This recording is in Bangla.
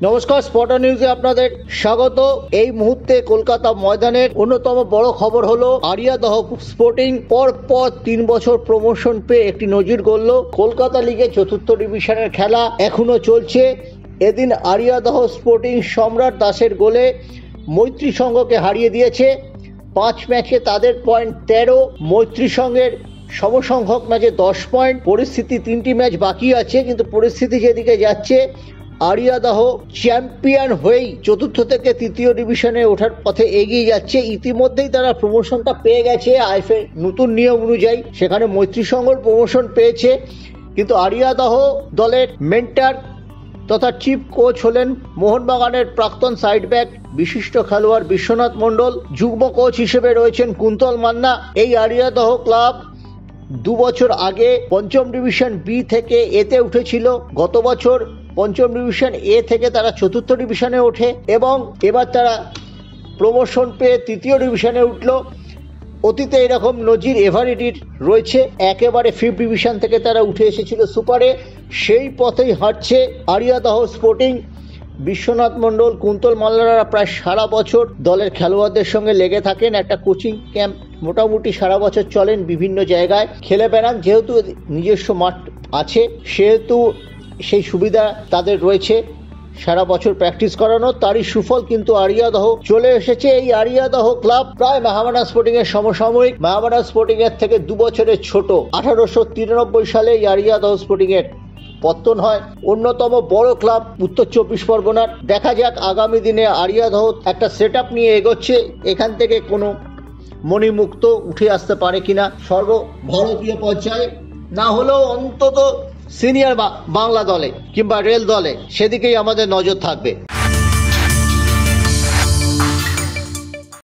নমস্কার, স্পটার নিউজে আপনাদের স্বাগত। এই মুহূর্তে কলকাতা ময়দানের অন্যতম বড় খবর হলো আরিয়াদহ স্পোর্টিং পর 3 বছর প্রমোশন পেয়ে একটি নজির গড়ল। কলকাতা লিগে চতুর্থ ডিভিশনের খেলা এখনো চলছে। এদিন আরিয়াদহ স্পোর্টিং সম্রাট দাসের গোলে মৈত্রী সংঘকে হারিয়ে দিয়েছে। 5 ম্যাচে তাদের পয়েন্ট 13, মৈত্রী সংঘের সমসংখ্যক ম্যাচে 10 পয়েন্ট। পরিস্থিতি 3টি ম্যাচ বাকি আছে, কিন্তু পরিস্থিতি যেদিকে যাচ্ছে আরিয়াদহ চ্যাম্পিয়ন হয়েই চতুর্থ থেকে তৃতীয় ডিভিশনে ওঠার পথে এগিয়ে যাচ্ছে। ইতিমধ্যেই তারা প্রমোশনটা পেয়ে গেছে আইএফএ নতুন নিয়ম অনুযায়ী। সেখানে মৈত্রী সংঘর প্রমোশন পেয়েছে, কিন্তু আরিয়াদহ দলের মেন্টার তথা চিফ কোচ হলেন মোহনবাগানের প্রাক্তন সাইড ব্যাক বিশিষ্ট খেলোয়াড় বিশ্বনাথ মণ্ডল। যুগ্ম কোচ হিসেবে রয়েছেন কুন্তল মান্না। এই আরিয়াদহ ক্লাব 2 বছর আগে পঞ্চম ডিভিশন বি থেকে এতে উঠেছিল। গত বছর পঞ্চম ডিভিশন এ থেকে তারা চতুর্থ ডিভিশনে ওঠে এবং এবার তারা প্রমোশন পেয়ে তৃতীয় ডিভিশনে উঠল। অতীতে এরকম নজির এভারেডির রয়েছে, একেবারে 5th ডিভিশন থেকে তারা উঠে এসেছিল সুপারে। সেই পথেই হাঁটছে আরিয়াদহ স্পোর্টিং। বিশ্বনাথ মণ্ডল, কুন্তল মাল্লারা প্রায় সারা বছর দলের খেলোয়াড়দের সঙ্গে লেগে থাকেন। একটা কোচিং ক্যাম্প মোটামুটি সারা বছর চলেন, বিভিন্ন জায়গায় খেলে বেড়ান। যেহেতু নিজস্ব মাঠ আছে সেহেতু সেই সুবিধা তাদের রয়েছে সারা বছর প্র্যাকটিস করানো। তারই সুফল কিন্তু আরিয়াদহ চলে এসেছে। এই আরিয়াদহ ক্লাব প্রায় মোহামেডান স্পোর্টিং এর সমসাময়িক। মোহামেডান স্পোর্টিং এর থেকে 2 বছরের ছোট। 1893 সালে এই আরিয়াদহ স্পোর্টিং এর পতন হয়। অন্যতম বড় ক্লাব উত্তর 24 পরগনার। দেখা যাক আগামী দিনে আরিয়াদহ একটা সেট আপ নিয়ে এগোচ্ছে, এখান থেকে কোনো মণিমুক্ত উঠে আসতে পারে কিনা সর্বভারতীয় পর্যায়ে, না হলেও অন্তত সিনিয়র বাংলা দলে কিংবা রেল দলে, সেদিকেই আমাদের নজর থাকবে।